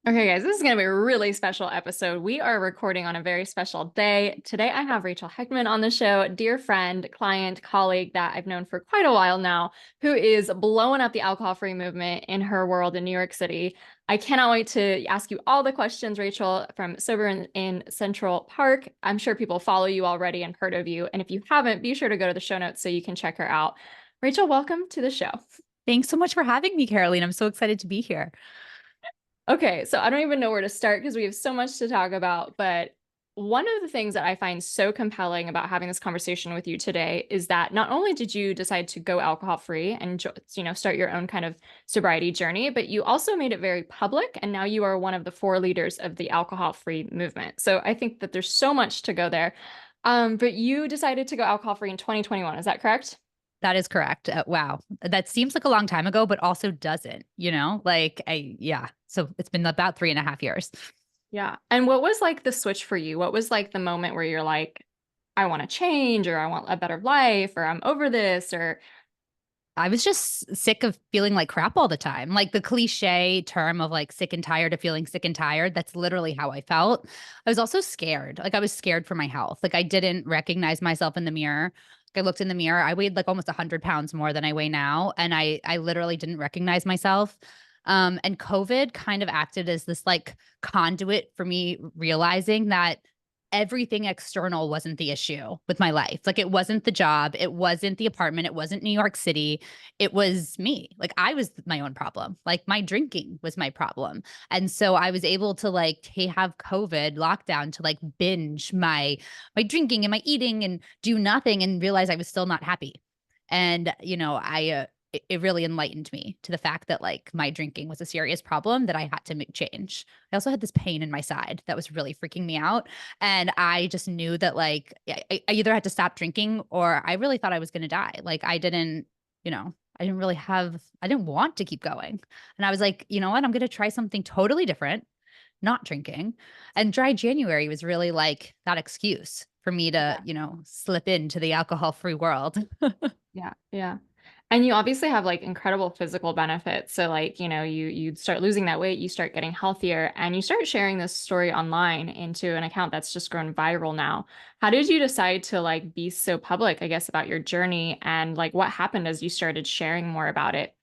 Okay, guys, this is going to be a really special episode. We are recording on a very special day. Today, I have Rachel Hechtman on the show, dear friend, client, colleague that I've known for quite a while now, who is blowing up the alcohol-free movement in her world in New York City. I cannot wait to ask you all the questions, Rachel, from Sober in Central Park. I'm sure people follow you already and heard of you. And if you haven't, be sure to go to the show notes so you can check her out. Rachel, welcome to the show. Thanks so much for having me, Karolina. I'm so excited to be here. Okay, so I don't even know where to start because we have so much to talk about. But one of the things that I find so compelling about having this conversation with you today is that not only did you decide to go alcohol free and start your own kind of sobriety journey, but you also made it very public, and now you are one of the four leaders of the alcohol free movement. So I think that there's so much to go there. But you decided to go alcohol free in 2021, is that correct? That is correct. Wow. That seems like a long time ago, but also doesn't, yeah. So it's been about 3.5 years. Yeah. And what was like the switch for you? What was like the moment where you're like, I want to change, or I want a better life, or I'm over this, or I was just sick of feeling like crap all the time. Like the cliche term of like sick and tired of feeling sick and tired. That's literally how I felt. I was also scared. Like I was scared for my health. Like I didn't recognize myself in the mirror. Like I looked in the mirror. I weighed like almost 100 pounds more than I weigh now. And I literally didn't recognize myself. And COVID kind of acted as this like conduit for me realizing that everything external wasn't the issue with my life. Like it wasn't the job, it wasn't the apartment, it wasn't New York City. It was me. Like I was my own problem. Like my drinking was my problem. And so I was able to like have COVID lockdown to like binge my drinking and my eating and do nothing and realize I was still not happy. And I it really enlightened me to the fact that like my drinking was a serious problem that I had to make change. I also had this pain in my side that was really freaking me out. And I just knew that like I either had to stop drinking or I really thought I was going to die. Like I didn't really I didn't want to keep going. And I was like, you know what? I'm going to try something totally different, not drinking. And dry January was really like that excuse for me to, yeah, slip into the alcohol free world. yeah, yeah. And you obviously have like incredible physical benefits. So like, you start losing that weight, you start getting healthier, and you start sharing this story online into an account that's just grown viral now. How did you decide to like be so public, I guess, about your journey, and like what happened as you started sharing more about it?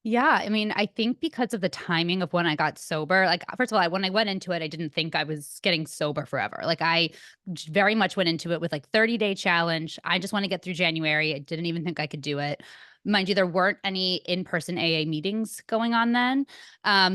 Yeah, I mean, I think because of the timing of when I got sober, like first of all, when I went into it, I didn't think I was getting sober forever. Like I very much went into it with like 30-day challenge. I just want to get through January. I didn't even think I could do it. Mind you, there weren't any in-person AA meetings going on then.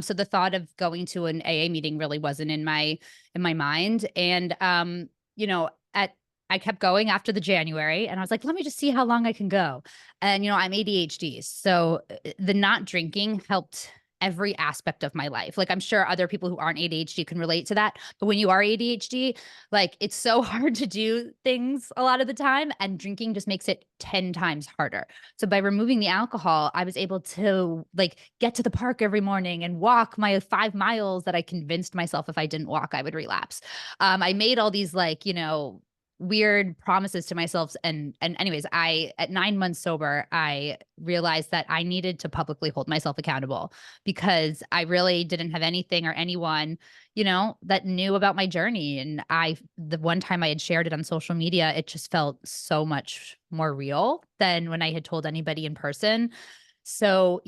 So the thought of going to an AA meeting really wasn't in my mind. And at I kept going after the January and I was like, let me just see how long I can go. And, I'm ADHD. So the not drinking helped every aspect of my life. Like I'm sure other people who aren't ADHD can relate to that. But when you are ADHD, like it's so hard to do things a lot of the time. And drinking just makes it 10 times harder. So by removing the alcohol, I was able to like get to the park every morning and walk my 5 miles that I convinced myself if I didn't walk, I would relapse. I made all these like, weird promises to myself and anyways, I at 9 months sober I realized that I needed to publicly hold myself accountable because I really didn't have anything or anyone that knew about my journey. And the one time I had shared it on social media, it just felt so much more real than when I had told anybody in person. So,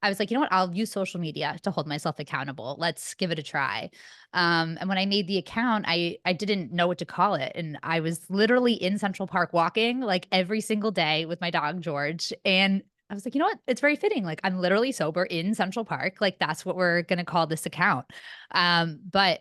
I was like, you know what? I'll use social media to hold myself accountable. Let's give it a try. And when I made the account, I didn't know what to call it. And I was literally in Central Park walking like every single day with my dog, George. And I was like, you know what? It's very fitting. Like I'm literally sober in Central Park. Like that's what we're going to call this account. But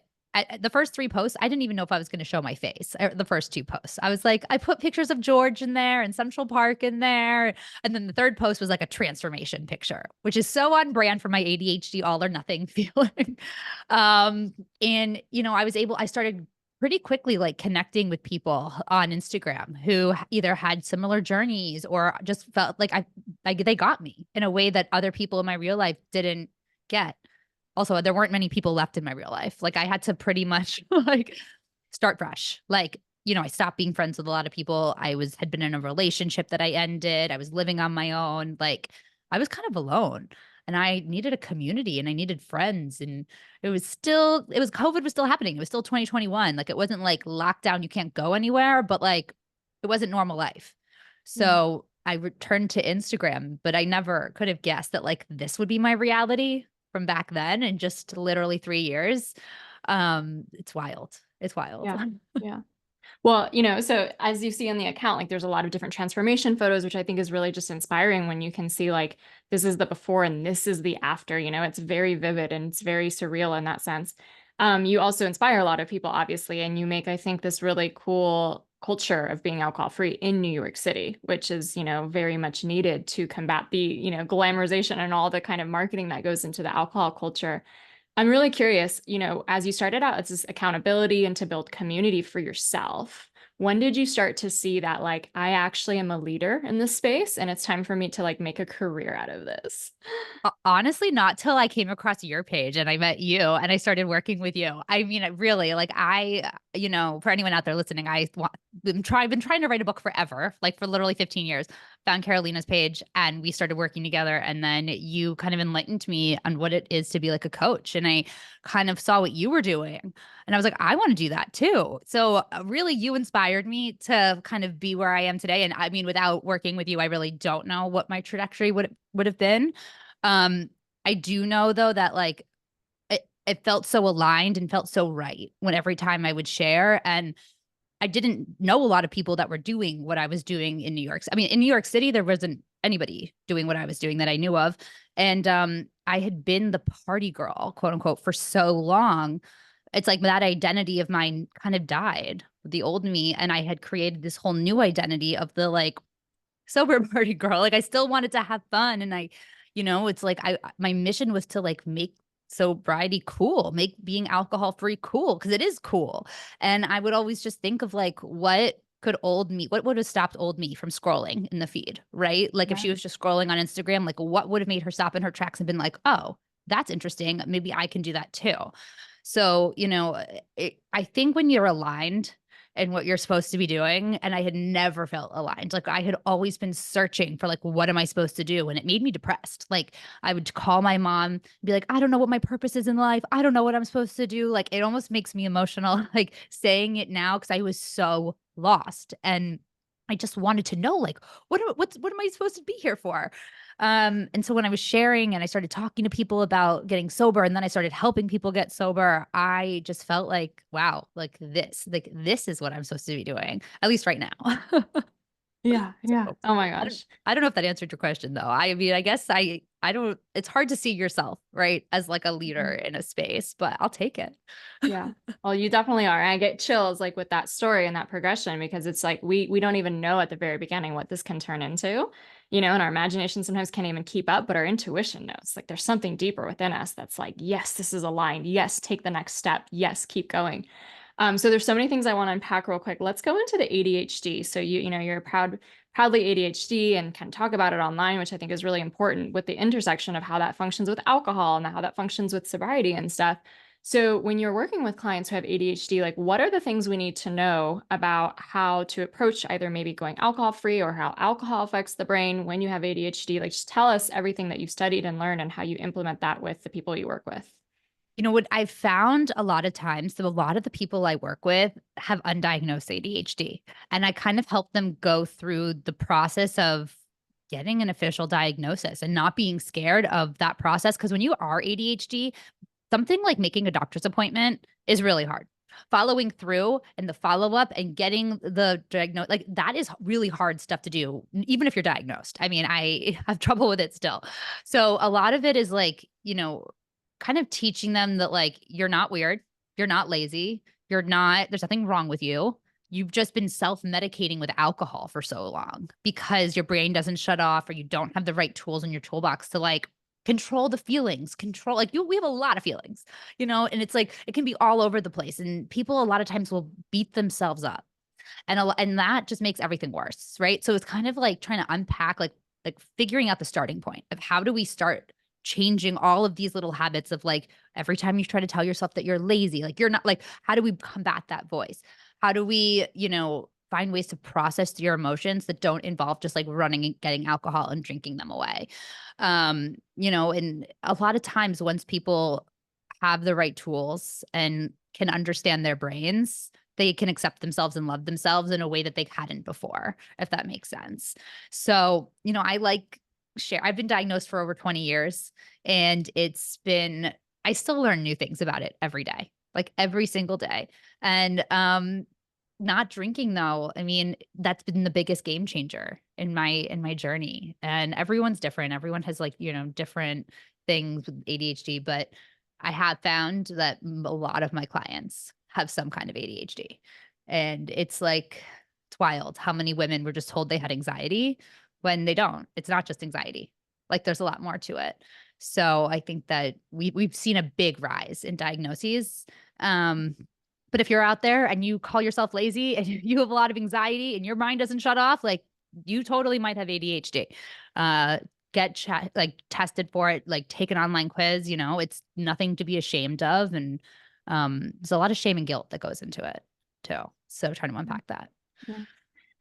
the first three posts, I didn't even know if I was going to show my face. The first two posts, I was like, I put pictures of George in there and Central Park in there. And then the third post was like a transformation picture, which is so on brand for my ADHD all or nothing feeling. And, I started pretty quickly like connecting with people on Instagram who either had similar journeys or just felt like they got me in a way that other people in my real life didn't get. Also, there weren't many people left in my real life. Like I had to pretty much like start fresh. Like, I stopped being friends with a lot of people. Had been in a relationship that I ended. I was living on my own. Like I was kind of alone. and I needed a community and I needed friends. And COVID was still happening. It was still 2021. Like it wasn't like lockdown, you can't go anywhere, but like it wasn't normal life. Yeah. So I returned to Instagram, but I never could have guessed that like this would be my reality from back then in just literally 3 years. It's wild. It's wild. Yeah. Yeah. Well, so as you see on the account, like there's a lot of different transformation photos, which I think is really just inspiring when you can see like this is the before and this is the after, it's very vivid and it's very surreal in that sense. You also inspire a lot of people, obviously, and you make, I think, this really cool culture of being alcohol free in New York City, which is, very much needed to combat the, glamorization and all the kind of marketing that goes into the alcohol culture. I'm really curious, as you started out, it's this accountability and to build community for yourself. When did you start to see that, like, I actually am a leader in this space and it's time for me to like make a career out of this? Honestly, not till I came across your page and I met you and I started working with you. I mean, really, like for anyone out there listening, been trying to write a book forever, like for literally 15 years. Found Karolina's page and we started working together. And then you kind of enlightened me on what it is to be like a coach. And I kind of saw what you were doing. And I was like, I want to do that too. So really, you inspired me to kind of be where I am today. And I mean, without working with you, I really don't know what my trajectory would have been. Um, I do know though that like it felt so aligned and felt so right when every time I would share. And I didn't know a lot of people that were doing what I was doing in New York. I mean, in New York City, there wasn't anybody doing what I was doing that I knew of. And I had been the party girl, quote unquote, for so long. It's like that identity of mine kind of died, the old me. And I had created this whole new identity of the like sober party girl. Like I still wanted to have fun. And it's like my mission was to like make sobriety cool, make being alcohol free cool, because it is cool. And I would always just think of like what would have stopped old me from scrolling in the feed, right? Like if she Right. was just scrolling on Instagram, like what would have made her stop in her tracks and been like, oh, that's interesting. Maybe I can do that too. So, I think when you're aligned and what you're supposed to be doing, and I had never felt aligned. Like I had always been searching for like, what am I supposed to do? And it made me depressed. Like I would call my mom and be like, I don't know what my purpose is in life. I don't know what I'm supposed to do. Like it almost makes me emotional, like saying it now, because I was so lost. And I just wanted to know, like, what am I supposed to be here for? And so when I was sharing and I started talking to people about getting sober, and then I started helping people get sober, I just felt like, wow, like this is what I'm supposed to be doing, at least right now. Yeah. Yeah. So Oh my I don't, gosh. I don't know if that answered your question though. I mean, I guess I don't, it's hard to see yourself, right, as like a leader in a space, but I'll take it. Yeah. Well, you definitely are. And I get chills like with that story and that progression because it's like we don't even know at the very beginning what this can turn into, and our imagination sometimes can't even keep up, but our intuition knows. Like there's something deeper within us that's like, yes, this is aligned. Yes, take the next step. Yes, keep going. So there's so many things I want to unpack real quick. Let's go into the ADHD. So you're proudly ADHD and can talk about it online, which I think is really important with the intersection of how that functions with alcohol and how that functions with sobriety and stuff. So when you're working with clients who have ADHD, like what are the things we need to know about how to approach either maybe going alcohol free or how alcohol affects the brain when you have ADHD? Like just tell us everything that you've studied and learned and how you implement that with the people you work with. What I've found a lot of times, so a lot of the people I work with have undiagnosed ADHD, and I kind of help them go through the process of getting an official diagnosis and not being scared of that process. Because when you are ADHD, something like making a doctor's appointment is really hard. Following through and the follow up and getting the diagnose, like that is really hard stuff to do, even if you're diagnosed. I mean, I have trouble with it still. So a lot of it is like, kind of teaching them that like you're not weird, you're not lazy, there's nothing wrong with you. You've just been self-medicating with alcohol for so long because your brain doesn't shut off or you don't have the right tools in your toolbox to like control the feelings, control like we have a lot of feelings, and it's like it can be all over the place. And people a lot of times will beat themselves up. And that just makes everything worse, right? So it's kind of like trying to unpack like figuring out the starting point of how do we start changing all of these little habits of like every time you try to tell yourself that you're lazy, like you're not, like how do we combat that voice? How do we, find ways to process your emotions that don't involve just like running and getting alcohol and drinking them away. And a lot of times once people have the right tools and can understand their brains, they can accept themselves and love themselves in a way that they hadn't before, if that makes sense. So, I like share. I've been diagnosed for over 20 years and I still learn new things about it every day, like every single day. And not drinking though, I mean, that's been the biggest game changer in my journey. And everyone's different. Everyone has like, different things with ADHD, but I have found that a lot of my clients have some kind of ADHD. And it's wild how many women were just told they had anxiety when they don't. It's not just anxiety. Like there's a lot more to it. So I think that we've seen a big rise in diagnoses. But if you're out there and you call yourself lazy and you have a lot of anxiety and your mind doesn't shut off, like you totally might have ADHD. Get tested for it, like take an online quiz, it's nothing to be ashamed of. And there's a lot of shame and guilt that goes into it too. So trying to unpack that. Yeah.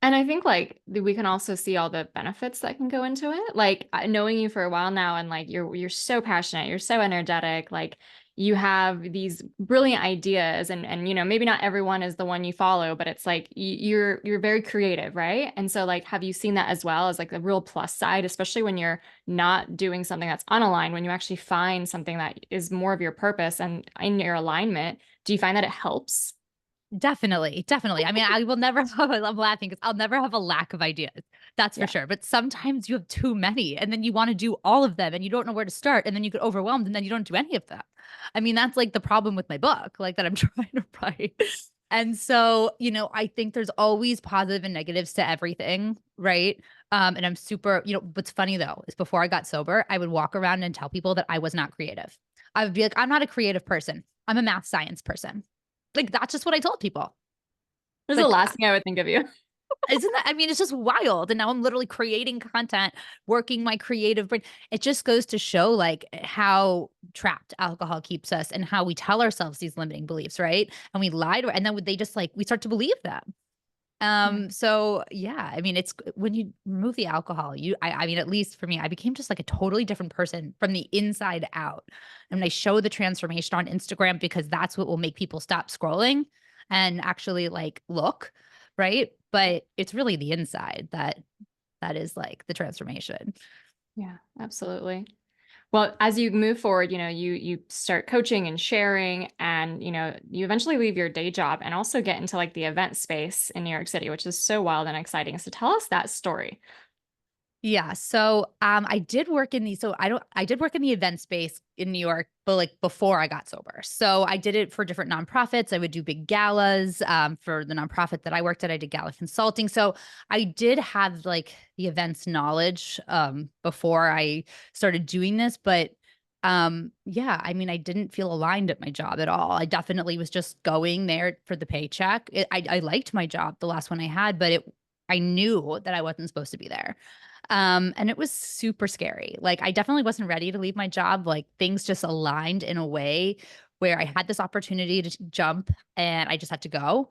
And I think like we can also see all the benefits that can go into it. Like knowing you for a while now and like you're so passionate, you're so energetic, like you have these brilliant ideas and maybe not everyone is the one you follow, but it's like you're very creative, right? And so like have you seen that as well as like the real plus side, especially when you're not doing something that's unaligned, when you actually find something that is more of your purpose and in your alignment, do you find that it helps? Definitely, definitely. I mean, I will never have I'm laughing because I'll never have a lack of ideas. That's for Yeah. sure. But sometimes you have too many and then you want to do all of them and you don't know where to start and then you get overwhelmed and then you don't do any of them. I mean, that's like the problem with my book, like that I'm trying to write. And so, I think there's always positive and negatives to everything, right? And I'm super, what's funny though, is before I got sober, I would walk around and tell people that I was not creative. I would be like, I'm not a creative person. I'm a math science person. Like, that's just what I told people. This is the Like, last thing I would think of you. isn't that, I mean, it's just wild. And now I'm literally creating content, working my creative brain. It just goes to show like how trapped alcohol keeps us and how we tell ourselves these limiting beliefs, right? And we lie to, and then they just like, we start to believe them. Yeah. So yeah, I mean, it's when you remove the alcohol, I mean, at least for me, I became just like a totally different person from the inside out. And I show the transformation on Instagram because that's what will make people stop scrolling and actually like look, right? But it's really the inside that is like the transformation. Yeah, absolutely. Well, as you move forward, you start coaching and sharing and, you eventually leave your day job and also get into like the event space in New York City, which is so wild and exciting. So tell us that story. Yeah. So I did work in the so I did work in the event space in New York, but like before I got sober. So I did it for different nonprofits. I would do big galas. For the nonprofit that I worked at, I did gala consulting. So I did have like the events knowledge before I started doing this. But yeah, I mean, I didn't feel aligned at my job at all. I definitely was just going there for the paycheck. I liked my job, the last one I had, but I knew that I wasn't supposed to be there. And it was super scary. Like I definitely wasn't ready to leave my job. Like things just aligned in a way where I had this opportunity to jump and I just had to go.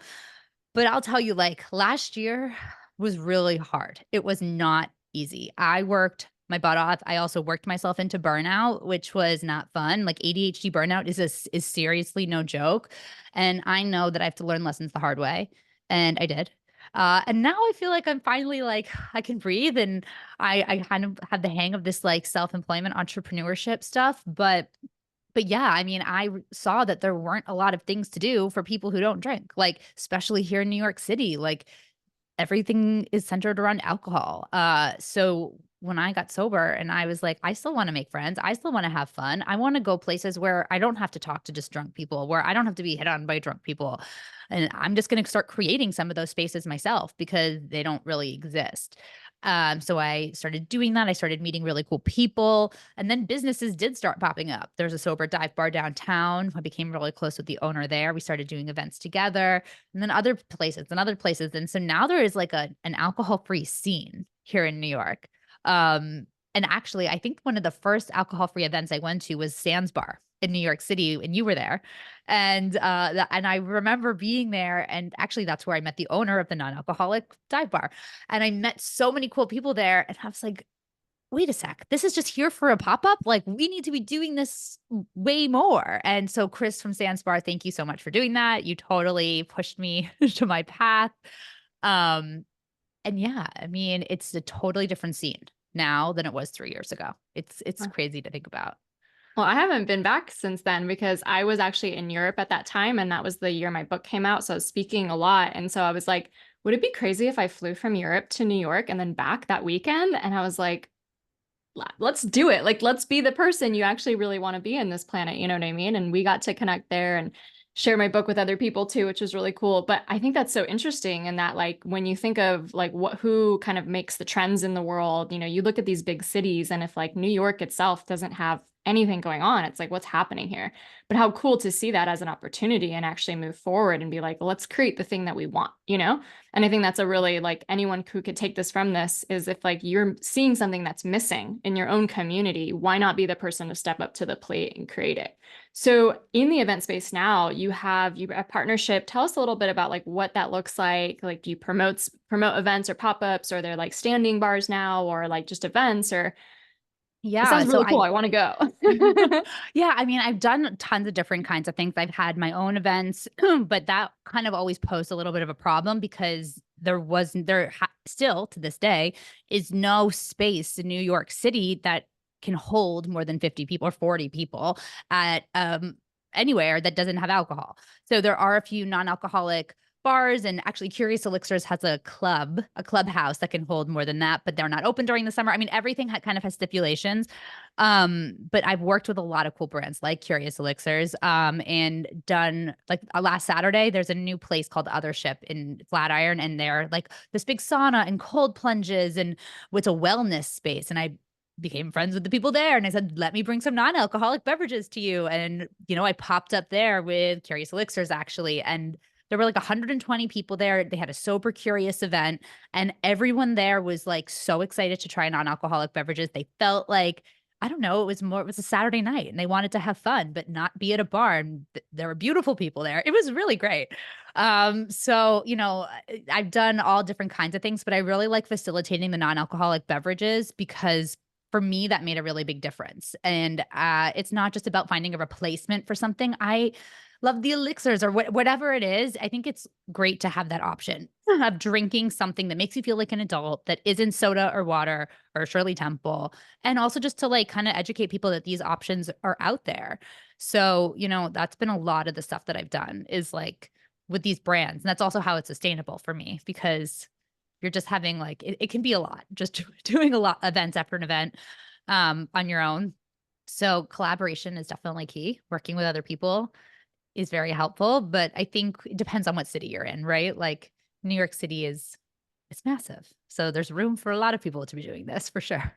But I'll tell you, like last year was really hard. It was not easy. I worked my butt off. I also worked myself into burnout, which was not fun. Like ADHD burnout is seriously no joke. And I know that I have to learn lessons the hard way. And I did. And now I feel like I'm finally like I can breathe and I kind of have the hang of this like self-employment entrepreneurship stuff. But yeah, I mean, saw that there weren't a lot of things to do for people who don't drink, like especially here in New York City. Like everything is centered around alcohol. So when I got sober and I was like, I still want to make friends. I still want to have fun. I want to go places where I don't have to talk to just drunk people, where I don't have to be hit on by drunk people. And I'm just going to start creating some of those spaces myself because they don't really exist. So I started doing that. I started meeting really cool people. And then businesses did start popping up. There's a sober dive bar downtown. I became really close with the owner there. We started doing events together and then other places and other places. And so now there is like an alcohol-free scene here in New York. And actually, I think one of the first alcohol-free events I went to was Sands Bar in New York City and you were there. And I remember being there, and actually that's where I met the owner of the non-alcoholic dive bar. And I met so many cool people there, and I was like, wait a sec, this is just here for a pop-up? Like, we need to be doing this way more. And so Chris from Sandspar, thank you so much for doing that. You totally pushed me to my path. Um, and yeah, I mean, it's a totally different scene now than it was 3 years ago. It's crazy to think about. Well, I haven't been back since then because I was actually in Europe at that time, and that was the year my book came out. So I was speaking a lot. And so I was like, would it be crazy if I flew from Europe to New York and then back that weekend? And I was like, let's do it. Like, let's be the person you actually really want to be in this planet. You know what I mean? And we got to connect there and share my book with other people too, which was really cool. But I think that's so interesting in that, like, when you think of like who kind of makes the trends in the world, you look at these big cities, and if like New York itself doesn't have anything going on, it's like, what's happening here? But how cool to see that as an opportunity and actually move forward and be like, let's create the thing that we want? And I think that's a really, like, anyone who could take this from this is, if like you're seeing something that's missing in your own community, why not be the person to step up to the plate and create it? So in the event space now, you have a partnership. Tell us a little bit about like what that looks like. Like, do you promote events or pop-ups, or they're like standing bars now, or like just events? Or it Yeah. sounds So really cool. I I want to go. Yeah, I mean, I've done tons of different kinds of things. I've had my own events, but that kind of always posed a little bit of a problem because still to this day is no space in New York City that can hold more than 50 people or 40 people at anywhere that doesn't have alcohol. So there are a few non-alcoholic bars, and actually Curious Elixirs has a clubhouse that can hold more than that, but they're not open during the summer. I mean, everything kind of has stipulations. But I've worked with a lot of cool brands like Curious Elixirs, and done like last Saturday, there's a new place called Othership in Flatiron, and they're like this big sauna and cold plunges, and it's a wellness space. And I became friends with the people there, and I said, let me bring some non-alcoholic beverages to you. And, I popped up there with Curious Elixirs actually. And there were like 120 people there. They had a sober curious event, and everyone there was like so excited to try non-alcoholic beverages. They felt like, I don't know, it was a Saturday night and they wanted to have fun, but not be at a bar. And there were beautiful people there. It was really great. So, I've done all different kinds of things, but I really like facilitating the non-alcoholic beverages because for me, that made a really big difference. And it's not just about finding a replacement for something. I love the elixirs or whatever it is. I think it's great to have that option of drinking something that makes you feel like an adult, that isn't soda or water or Shirley Temple. And also just to like kind of educate people that these options are out there. So, that's been a lot of the stuff that I've done is like with these brands. And that's also how it's sustainable for me, because you're just having like, it can be a lot, just doing a lot events after an event on your own. So collaboration is definitely key. Working with other people is very helpful, but I think it depends on what city you're in, right? Like New York City it's massive. So there's room for a lot of people to be doing this for sure.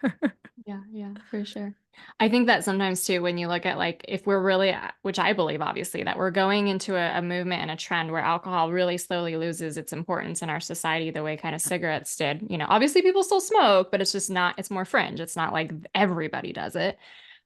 Yeah, for sure. I think that sometimes too, when you look at like, if we're really, which I believe obviously, that we're going into a movement and a trend where alcohol really slowly loses its importance in our society, the way kind of cigarettes did. Obviously people still smoke, but it's just not, it's more fringe. It's not like everybody does it.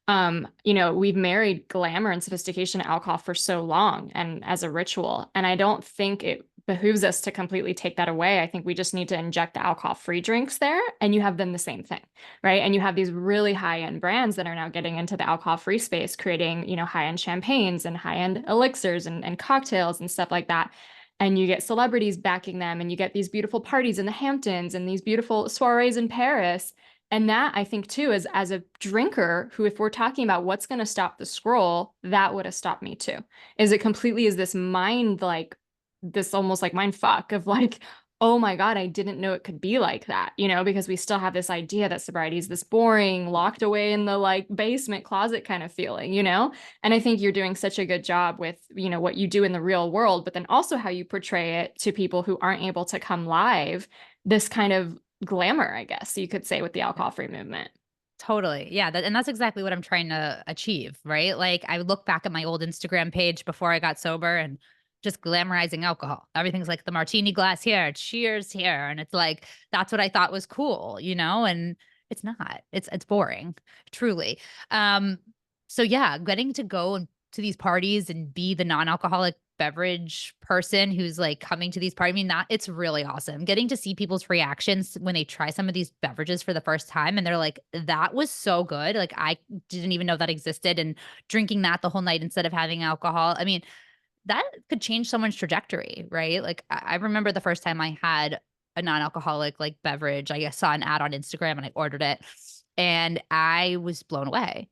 We've married glamour and sophistication to alcohol for so long and as a ritual. And I don't think it behooves us to completely take that away. I think we just need to inject the alcohol-free drinks there, and you have them the same thing, right? And you have these really high-end brands that are now getting into the alcohol-free space, creating, high-end champagnes and high-end elixirs and cocktails and stuff like that. And you get celebrities backing them, and you get these beautiful parties in the Hamptons and these beautiful soirees in Paris. And that, I think, too, is as a drinker who, if we're talking about what's going to stop the scroll, that would have stopped me too. Is it completely is this mind, like this almost like mind fuck of like, oh my God, I didn't know it could be like that, because we still have this idea that sobriety is this boring, locked away in the like basement closet kind of feeling. And I think you're doing such a good job with, what you do in the real world, but then also how you portray it to people who aren't able to come live, this kind of glamour, I guess you could say, with the alcohol-free movement. Totally. Yeah. And that's exactly what I'm trying to achieve, right? Like I look back at my old Instagram page before I got sober and just glamorizing alcohol. Everything's like the martini glass here, cheers here. And it's like, that's what I thought was cool, and it's not, it's boring, truly. Um, So yeah, getting to go to these parties and be the non-alcoholic beverage person who's like coming to these parties. I mean, that it's really awesome. Getting to see people's reactions when they try some of these beverages for the first time and they're like, that was so good. Like I didn't even know that existed. And drinking that the whole night instead of having alcohol. I mean, that could change someone's trajectory, right? Like I remember the first time I had a non-alcoholic like beverage. I saw an ad on Instagram and I ordered it and I was blown away.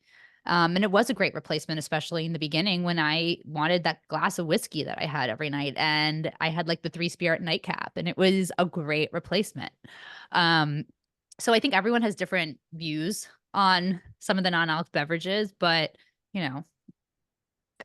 And it was a great replacement, especially in the beginning when I wanted that glass of whiskey that I had every night. And I had like the Three Spirit nightcap, and it was a great replacement. Um, so I think everyone has different views on some of the non-alc beverages, but you know,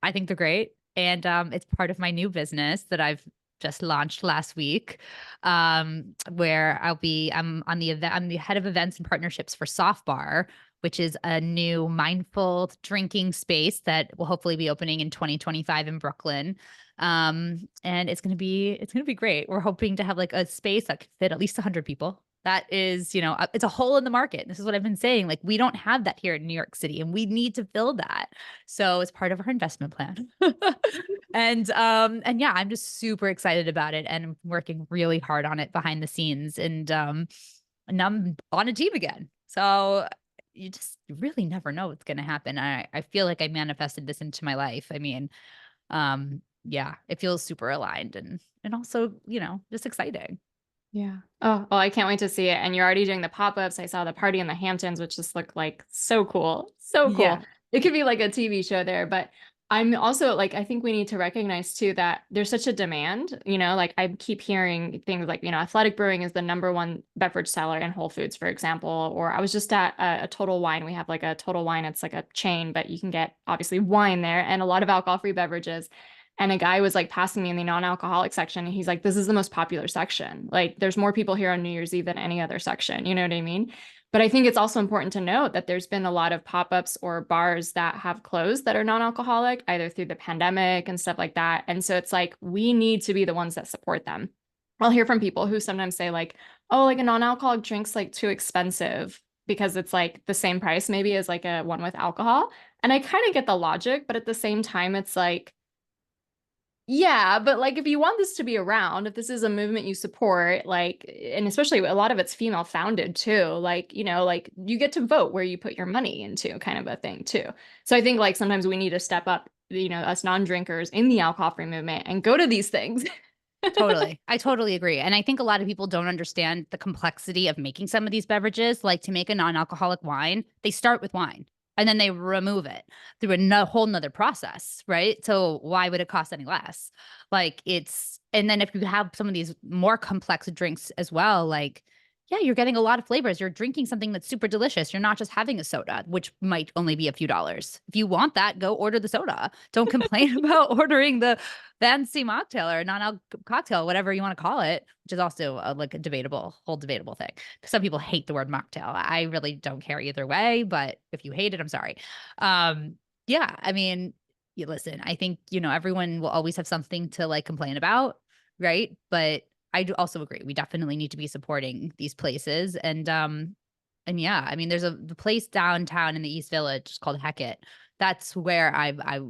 I think they're great. And it's part of my new business that I've just launched last week, where I'm on the event, I'm the head of events and partnerships for Soft Bar, which is a new mindful drinking space that will hopefully be opening in 2025 in Brooklyn. And it's gonna be great. We're hoping to have like a space that could fit at least 100 people. That is, it's a hole in the market. This is what I've been saying. Like, we don't have that here in New York City, and we need to fill that. So it's part of our investment plan. And yeah, I'm just super excited about it and working really hard on it behind the scenes. And I'm on a team again. So you just really never know what's gonna happen. I feel like I manifested this into my life. I mean, yeah, it feels super aligned and also, just exciting. Yeah. Oh, well, I can't wait to see it. And you're already doing the pop-ups. I saw the party in the Hamptons, which just looked like so cool. So cool. Yeah, It could be like a TV show there, but I'm also like, I think we need to recognize too that there's such a demand, like I keep hearing things like, Athletic Brewing is the number one beverage seller in Whole Foods, for example. Or I was just at a Total Wine. We have like a Total Wine. It's like a chain, but you can get obviously wine there and a lot of alcohol-free beverages. And a guy was like passing me in the non-alcoholic section. And he's like, this is the most popular section. Like, there's more people here on New Year's Eve than any other section. You know what I mean? But I think it's also important to note that there's been a lot of pop-ups or bars that have closed that are non-alcoholic, either through the pandemic and stuff like that. And so it's like, we need to be the ones that support them. I'll hear from people who sometimes say like, oh, like a non-alcoholic drink's like too expensive because it's like the same price maybe as like a one with alcohol. And I kind of get the logic, but at the same time, it's like, yeah, but like if you want this to be around, if this is a movement you support, like, and especially a lot of it's female founded too, like, like you get to vote where you put your money into kind of a thing too. So I think like sometimes we need to step up, us non-drinkers in the alcohol-free movement and go to these things. totally. I totally agree. And I think a lot of people don't understand the complexity of making some of these beverages. Like to make a non-alcoholic wine, they start with wine and then they remove it through a whole nother process, right? So why would it cost any less? And then if you have some of these more complex drinks as well, like, yeah, you're getting a lot of flavors. You're drinking something that's super delicious. You're not just having a soda, which might only be a few dollars. If you want that, go order the soda. Don't complain about ordering the fancy mocktail or non-alc cocktail, whatever you want to call it, which is also like a whole debatable thing. Some people hate the word mocktail. I really don't care either way, but if you hate it, I'm sorry. Yeah, I mean, you listen, I think, everyone will always have something to like complain about, right? But I do also agree. We definitely need to be supporting these places. And yeah, I mean, there's the place downtown in the East Village called Hechtman. That's where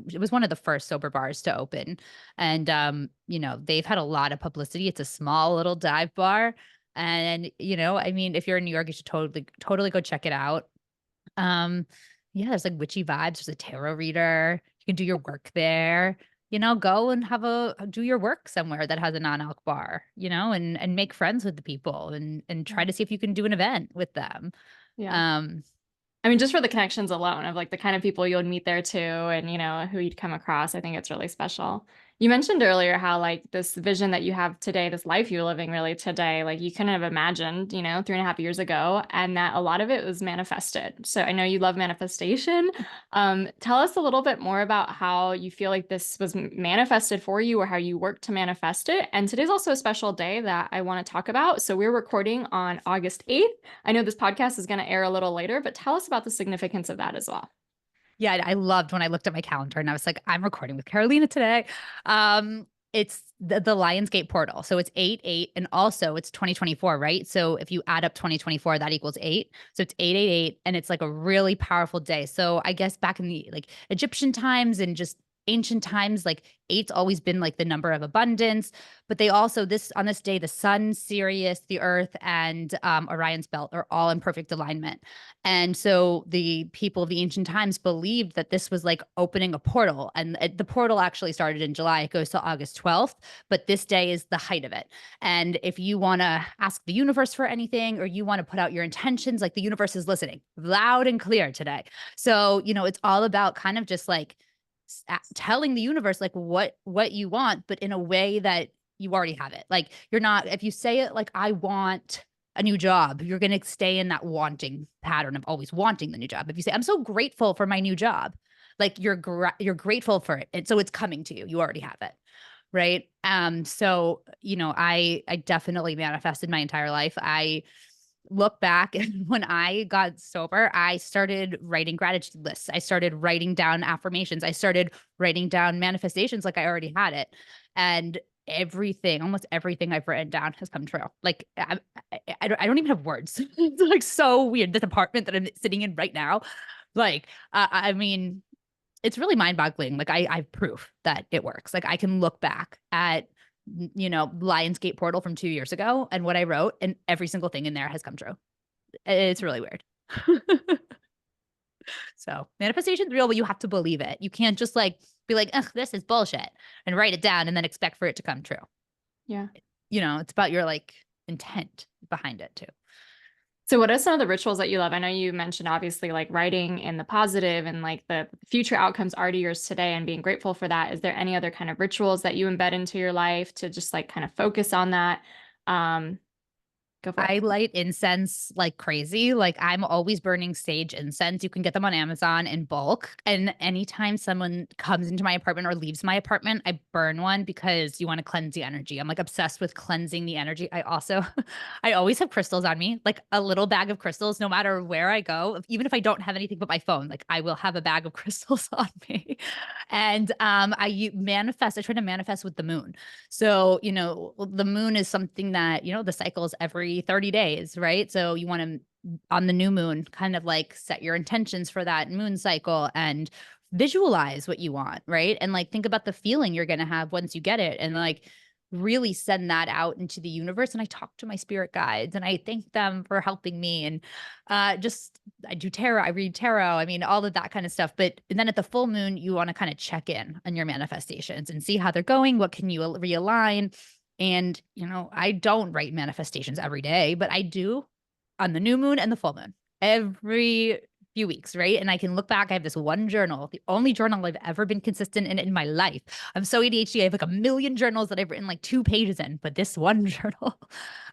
it was one of the first sober bars to open. And they've had a lot of publicity. It's a small little dive bar. And, I mean, if you're in New York, you should totally go check it out. Yeah, there's like witchy vibes. There's a tarot reader. You can do your work there. Go and do your work somewhere that has a non-alc bar, and make friends with the people and try to see if you can do an event with them. Yeah. Um, I mean, just for the connections alone of like the kind of people you'll meet there too, and who you'd come across, I think it's really special. You mentioned earlier how like this vision that you have today, this life you're living really today, like you couldn't have imagined, 3.5 years ago, and that a lot of it was manifested. So I know you love manifestation. Tell us a little bit more about how you feel like this was manifested for you or how you worked to manifest it. And today's also a special day that I want to talk about. So we're recording on August 8th. I know this podcast is going to air a little later, but tell us about the significance of that as well. yeah, I loved when I looked at my calendar and I was like, I'm recording with Karolina today. It's the Lionsgate portal. So it's 8-8 and also it's 2024, right? So if you add up 2024, that equals 8. So it's 888 and it's like a really powerful day. So I guess back in the like Egyptian times and just ancient times, like eight's always been like the number of abundance. But they also this on this day, the sun, Sirius, the earth, and Orion's belt are all in perfect alignment. And so the people of the ancient times believed that this was like opening a portal. And the portal actually started in July. It goes to August 12th, but this day is the height of it. And if you want to ask the universe for anything or you want to put out your intentions, like the universe is listening loud and clear today. So, it's all about kind of just like telling the universe like what you want, but in a way that you already have it. Like you're not, if you say it like, I want a new job, you're going to stay in that wanting pattern of always wanting the new job. If you say, I'm so grateful for my new job, like you're grateful for it. And so it's coming to you. You already have it. Right. So, I definitely manifested my entire life. I look back and when I got sober, I started writing gratitude lists. I started writing down affirmations. I started writing down manifestations like I already had it. And almost everything I've written down has come true. Like I don't even have words. It's like so weird. This apartment that I'm sitting in right now, like, I mean, it's really mind boggling. Like I have proof that it works. Like I can look back at Lionsgate portal from 2 years ago and what I wrote, and every single thing in there has come true. It's really weird. So manifestation's real, but you have to believe it. You can't just like be like, ugh, this is bullshit and write it down and then expect for it to come true. Yeah. It's about your like intent behind it too. So what are some of the rituals that you love? I know you mentioned obviously like writing in the positive and like the future outcomes are to yours today and being grateful for that. Is there any other kind of rituals that you embed into your life to just like kind of focus on that? Go for it. I light incense like crazy. Like I'm always burning sage incense. You can get them on Amazon in bulk. And anytime someone comes into my apartment or leaves my apartment, I burn one because you want to cleanse the energy. I'm like obsessed with cleansing the energy. I always have crystals on me, like a little bag of crystals, no matter where I go. Even if I don't have anything but my phone, like I will have a bag of crystals on me. And I try to manifest with the moon. So, the moon is something that, the cycle is every 30 days, right? So you want to, on the new moon, kind of like set your intentions for that moon cycle and visualize what you want, right? And like think about the feeling you're going to have once you get it and like really send that out into the universe. And I talk to my spirit guides and I thank them for helping me. And I do tarot, I read tarot, I mean, all of that kind of stuff. But then at the full moon, you want to kind of check in on your manifestations and see how they're going. What can you realign? And, I don't write manifestations every day, but I do on the new moon and the full moon every few weeks, right? And I can look back. I have this one journal, the only journal I've ever been consistent in my life. I'm so ADHD. I have like a million journals that I've written like 2 pages in, but this one journal,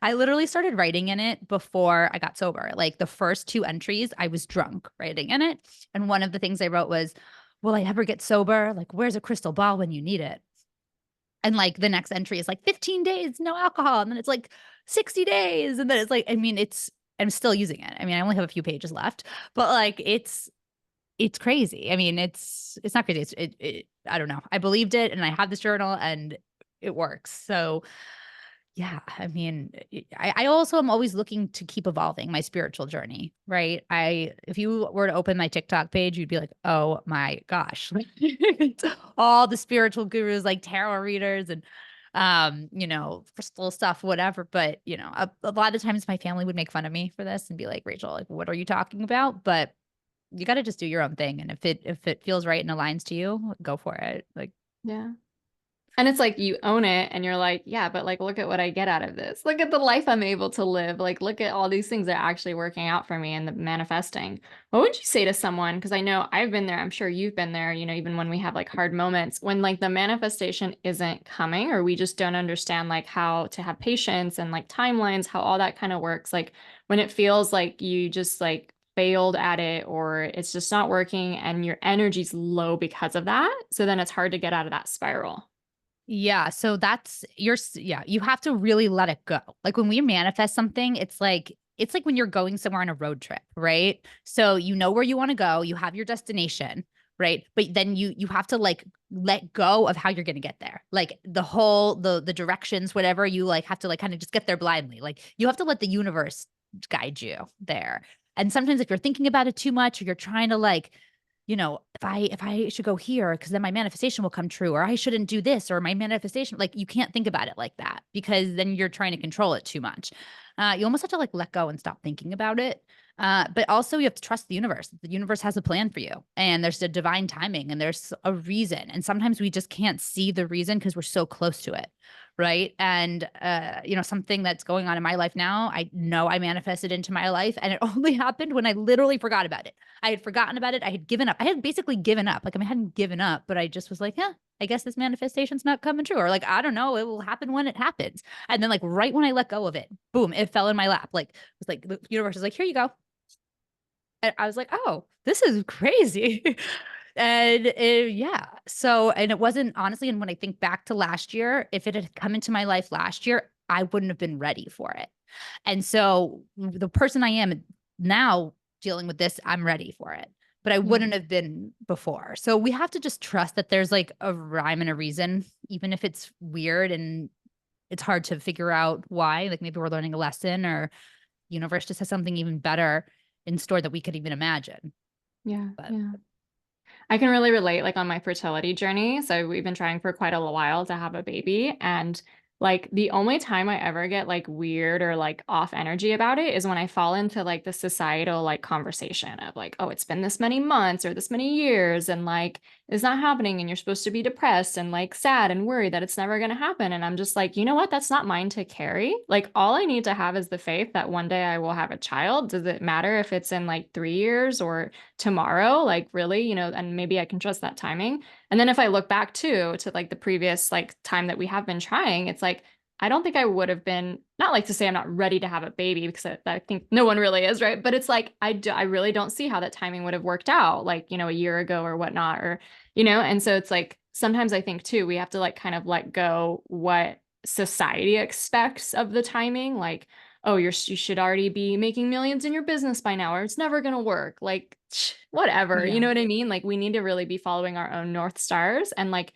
I literally started writing in it before I got sober. Like the first 2 entries, I was drunk writing in it. And one of the things I wrote was, will I ever get sober? Like, where's a crystal ball when you need it? And like the next entry is like 15 days, no alcohol. And then it's like 60 days. And then it's like, I mean, I'm still using it. I mean, I only have a few pages left, but like, it's crazy. I mean, it's not crazy. I don't know. I believed it and I have this journal and it works. So yeah, I mean, I also am always looking to keep evolving my spiritual journey, right? If you were to open my TikTok page, you'd be like, oh my gosh, it's all the spiritual gurus, like tarot readers and, crystal stuff, whatever. But, a lot of times my family would make fun of me for this and be like, Rachel, like, what are you talking about? But you got to just do your own thing. And if it feels right and aligns to you, go for it. Like, Yeah. And it's like you own it and you're like, yeah, but like, look at what I get out of this. Look at the life I'm able to live. Like, look at all these things that are actually working out for me and the manifesting. What would you say to someone? Because I know I've been there. I'm sure you've been there, even when we have like hard moments when like the manifestation isn't coming or we just don't understand like how to have patience and like timelines, how all that kind of works. Like when it feels like you just like failed at it or it's just not working and your energy's low because of that. So then it's hard to get out of that spiral. yeah. So you have to really let it go. Like when we manifest something, it's like when you're going somewhere on a road trip, right? So you know where you want to go, you have your destination, right? But then you have to like let go of how you're going to get there. Like the directions, whatever, you like have to like kind of just get there blindly. Like you have to let the universe guide you there. And sometimes if you're thinking about it too much, or you're trying to like, if I should go here because then my manifestation will come true, or I shouldn't do this, or my manifestation, like you can't think about it like that because then you're trying to control it too much. You almost have to like let go and stop thinking about it. But also you have to trust the universe. The universe has a plan for you, and there's a divine timing, and there's a reason. And sometimes we just can't see the reason because we're so close to it. Right. And, something that's going on in my life now, I know I manifested into my life, and it only happened when I literally forgot about it. I had forgotten about it. I had given up. I had basically given up. Like, I hadn't given up, but I just was like, yeah, I guess this manifestation's not coming true. Or like, I don't know, it will happen when it happens. And then like right when I let go of it, boom, it fell in my lap. Like, it was like the universe is like, here you go. And I was like, oh, this is crazy. And yeah. So, and it wasn't honestly, and when I think back to last year, if it had come into my life last year, I wouldn't have been ready for it. And so the person I am now dealing with this, I'm ready for it, but I wouldn't have been before. So we have to just trust that there's like a rhyme and a reason, even if it's weird and it's hard to figure out why. Like maybe we're learning a lesson, or universe just has something even better in store that we could even imagine. Yeah. But Yeah. I can really relate like on my fertility journey. So we've been trying for quite a while to have a baby. And like the only time I ever get like weird or like off energy about it is when I fall into like the societal like conversation of like, oh, it's been this many months or this many years and like it's not happening and you're supposed to be depressed and like sad and worried that it's never going to happen. And I'm just like, you know what? That's not mine to carry. Like all I need to have is the faith that one day I will have a child. Does it matter if it's in like 3 years or tomorrow? Like really, and maybe I can trust that timing. And then if I look back too to like the previous like time that we have been trying, it's like I don't think I would have been, not like to say I'm not ready to have a baby because I think no one really is, right? But it's like I really don't see how that timing would have worked out like, a year ago or whatnot, or and so it's like sometimes I think too we have to like kind of let go what society expects of the timing, like oh, you should already be making millions in your business by now, or it's never going to work. Like, whatever, you yeah. know what I mean? Like, we need to really be following our own North Stars and like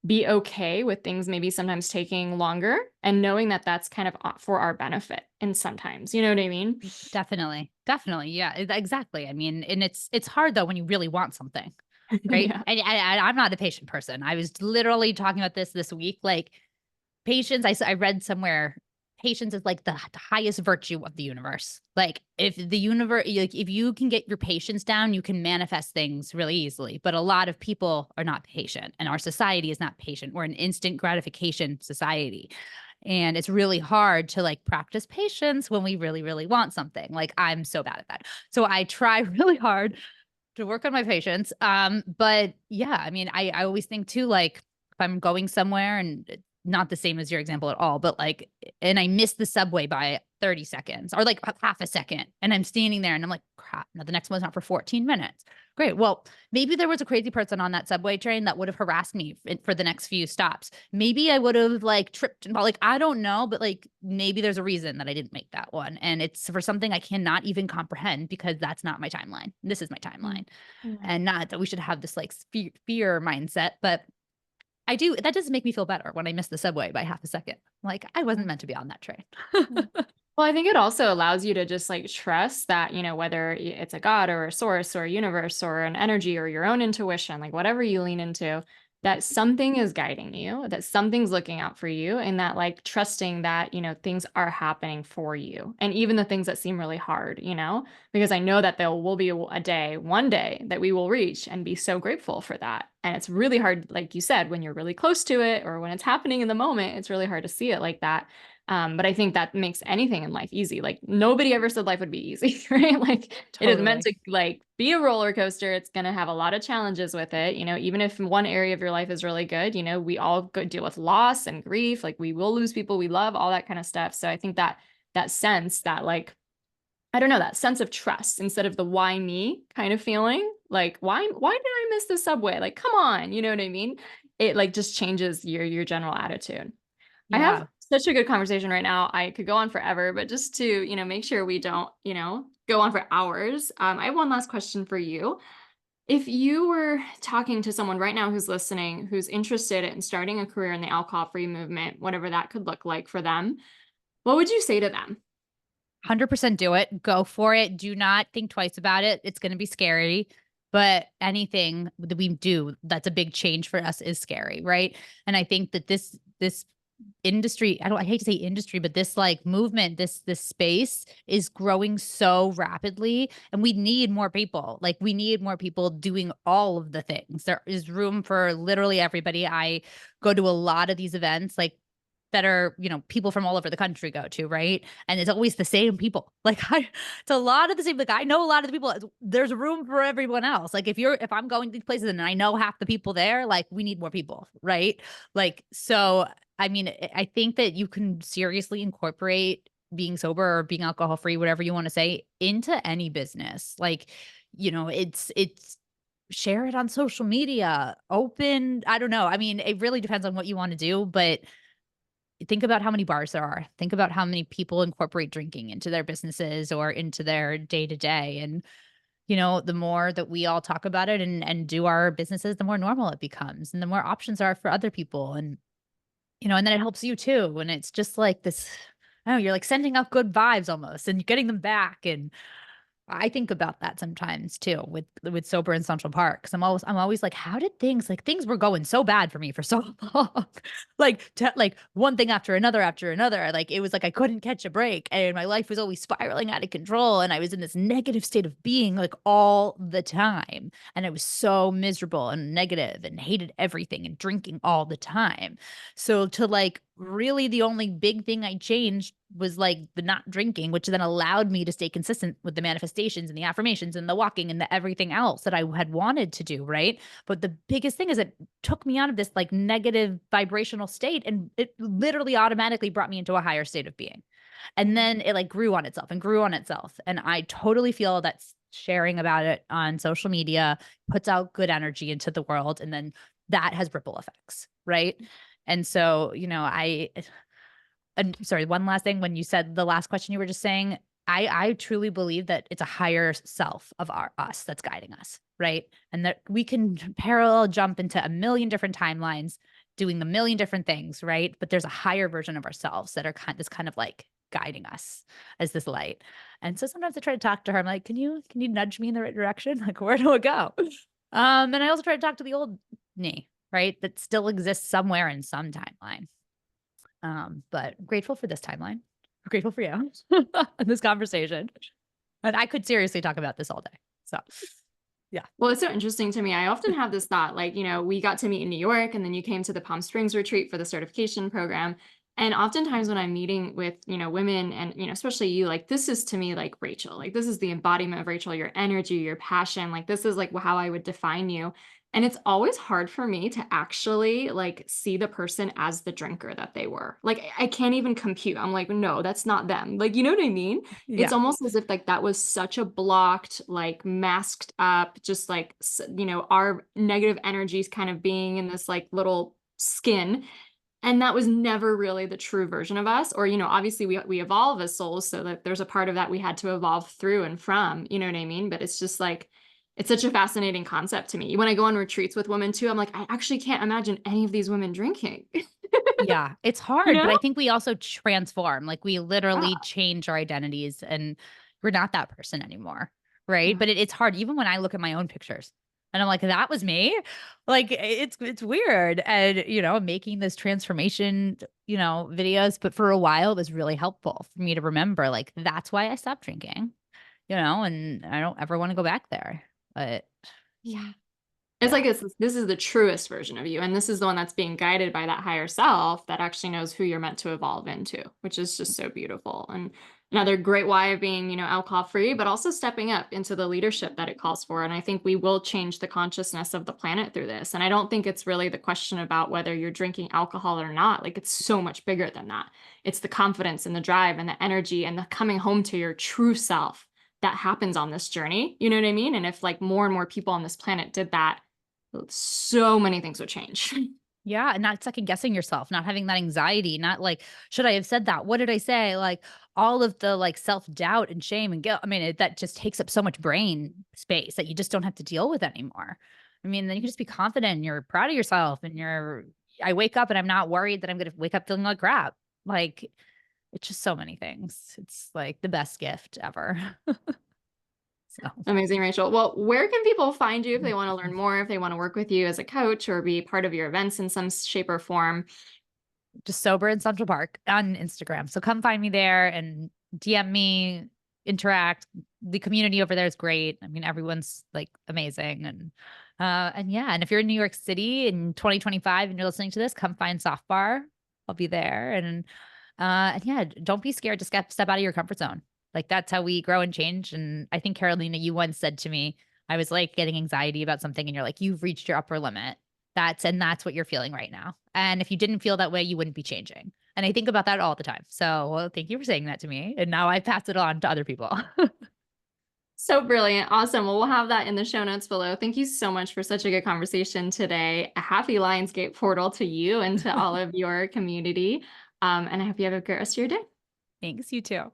be okay with things maybe sometimes taking longer and knowing that that's kind of for our benefit. And sometimes, you know what I mean? Definitely. Definitely. Yeah, exactly. I mean, and it's hard though when you really want something, right? Yeah. And I'm not a patient person. I was literally talking about this week. Like patience, I read somewhere, patience is like the highest virtue of the universe. Like if the universe, like if you can get your patience down, you can manifest things really easily. But a lot of people are not patient, and our society is not patient. We're an instant gratification society. And it's really hard to like practice patience when we really, really want something. Like I'm so bad at that. So I try really hard to work on my patience. But yeah, I mean, I always think too, like if I'm going somewhere and not the same as your example at all, but like, and I miss the subway by 30 seconds or like half a second, and I'm standing there and I'm like, crap, no, the next one's not for 14 minutes. Great. Well, maybe there was a crazy person on that subway train that would have harassed me for the next few stops. Maybe I would have like tripped and like, I don't know, but like maybe there's a reason that I didn't make that one. And it's for something I cannot even comprehend because that's not my timeline. This is my timeline. Yeah. And not that we should have this like fear mindset, but I do. That does make me feel better when I miss the subway by half a second. Like I wasn't meant to be on that train. Well, I think it also allows you to just like trust that, whether it's a God or a source or a universe or an energy or your own intuition, like whatever you lean into, that something is guiding you, that something's looking out for you, and that like trusting that, things are happening for you. And even the things that seem really hard, because I know that there will be a day, one day that we will reach and be so grateful for that. And it's really hard, like you said, when you're really close to it or when it's happening in the moment, it's really hard to see it like that. But I think that makes anything in life easy. Like nobody ever said life would be easy, right? Like it is meant Totally. to like be a roller coaster. It's going to have a lot of challenges with it. Even if one area of your life is really good, we all go deal with loss and grief. Like we will lose people we love, all that kind of stuff. So I think that sense that like, I don't know, that sense of trust instead of the why me kind of feeling, like why did I miss the subway? Like, come on, you know what I mean? It like just changes your general attitude. I have Yeah. such a good conversation right now. I could go on forever, but just to, make sure we don't, go on for hours. I have one last question for you. If you were talking to someone right now who's listening, who's interested in starting a career in the alcohol-free movement, whatever that could look like for them, what would you say to them? 100% do it. Go for it. Do not think twice about it. It's going to be scary, but anything that we do that's a big change for us is scary, right? And I think that this industry, I hate to say industry, but this like movement, this space is growing so rapidly, and we need more people. Like we need more people doing all of the things. There is room for literally everybody. I go to a lot of these events, like that are, people from all over the country go to, right? And it's always the same people. It's a lot of the same, like I know a lot of the people, there's room for everyone else. Like if I'm going to these places and I know half the people there, like we need more people, right? Like, so, I mean, I think that you can seriously incorporate being sober or being alcohol free, whatever you want to say, into any business. Like, it's, share it on social media, open, I don't know. I mean, it really depends on what you want to do, but think about how many bars there are. Think about how many people incorporate drinking into their businesses or into their day to day. And, the more that we all talk about it and do our businesses, the more normal it becomes and the more options are for other people. And, and then it helps you too. And it's just like this, I don't know, you're like sending out good vibes almost and you're getting them back. And I think about that sometimes too with sober in Central Park. Cause I'm always like, how did things were going so bad for me for so long. like one thing after another after another. Like it was like I couldn't catch a break and my life was always spiraling out of control. And I was in this negative state of being like all the time. And I was so miserable and negative and hated everything and drinking all the time. So to like really the only big thing I changed was like the not drinking, which then allowed me to stay consistent with the manifestations and the affirmations and the walking and the everything else that I had wanted to do. Right. But the biggest thing is it took me out of this like negative vibrational state and it literally automatically brought me into a higher state of being. And then it like grew on itself and grew on itself. And I totally feel that sharing about it on social media puts out good energy into the world. And then that has ripple effects. Right. And so, and sorry, one last thing. When you said the last question you were just saying, I truly believe that it's a higher self of us that's guiding us, right? And that we can parallel jump into a million different timelines, doing a million different things, right? But there's a higher version of ourselves that are kind of like guiding us as this light. And so sometimes I try to talk to her. I'm like, can you nudge me in the right direction? Like, where do I go? And I also try to talk to the old me, right? That still exists somewhere in some timeline. But I'm grateful for this timeline. I'm grateful for you in this conversation. And I could seriously talk about this all day. So yeah. Well, it's so interesting to me. I often have this thought, like, we got to meet in New York and then you came to the Palm Springs retreat for the certification program. And oftentimes when I'm meeting with, women and, especially you, like, this is to me like Rachel, like, this is the embodiment of Rachel, your energy, your passion, like, this is like how I would define you. And it's always hard for me to actually like see the person as the drinker that they were. Like, I can't even compute. I'm like, no, that's not them. Like, you know what I mean? It's Yeah. almost as if like that was such a blocked, like masked up, just like, our negative energies kind of being in this like little skin. And that was never really the true version of us. Or, obviously we evolve as souls, so that there's a part of that we had to evolve through and from, you know what I mean? But it's just like, it's such a fascinating concept to me. When I go on retreats with women too, I'm like, I actually can't imagine any of these women drinking. Yeah. It's You hard, know? but I think we also transform. Like we Yeah. literally change our identities and we're not that person anymore. Right. Yeah. But it's hard, even when I look at my own pictures. And I'm like, that was me. Like it's weird. And making this transformation, videos, but for a while it was really helpful for me to remember like that's why I stopped drinking, and I don't ever want to go back there. But Yeah. It's yeah. like this is the truest version of you. And this is the one that's being guided by that higher self that actually knows who you're meant to evolve into, which is just so beautiful. And another great why of being, alcohol free, but also stepping up into the leadership that it calls for. And I think we will change the consciousness of the planet through this. And I don't think it's really the question about whether you're drinking alcohol or not. Like it's so much bigger than that. It's the confidence and the drive and the energy and the coming home to your true self that happens on this journey. You know what I mean? And if like more and more people on this planet did that, so many things would change. Yeah, and not second guessing yourself, not having that anxiety, not like, should I have said that? What did I say? Like all of the like self-doubt and shame and guilt. I mean, that just takes up so much brain space that you just don't have to deal with anymore. I mean, then you can just be confident and you're proud of yourself and I wake up and I'm not worried that I'm going to wake up feeling like crap. Like it's just so many things. It's like the best gift ever. So Amazing, Rachel. Well, where can people find you if they want to learn more, if they want to work with you as a coach or be part of your events in some shape or form? just sober in Central Park on Instagram. So come find me there and DM me, interact. The community over there is great. I mean, everyone's like amazing. And yeah, and if you're in New York City in 2025 and you're listening to this, come find Soft Bar. I'll be there. And yeah, don't be scared to step out of your comfort zone. Like that's how we grow and change. And I think Carolina, you once said to me, I was like getting anxiety about something, and you're like, you've reached your upper limit. That's what you're feeling right now. And if you didn't feel that way, you wouldn't be changing. And I think about that all the time. So well, thank you for saying that to me. And now I pass it on to other people. So brilliant. Awesome. Well, we'll have that in the show notes below. Thank you so much for such a good conversation today. A happy Lionsgate portal to you and to all of your community. And I hope you have a great rest of your day. Thanks, you too.